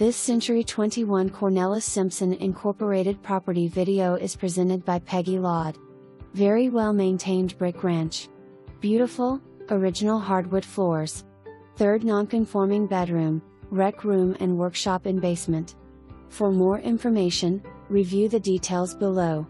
This Century 21 Cornelis-Simpson Incorporated property video is presented by Peggy Laud. Very well maintained brick ranch. Beautiful, original hardwood floors. Third non-conforming bedroom, rec room and workshop in basement. For more information, review the details below.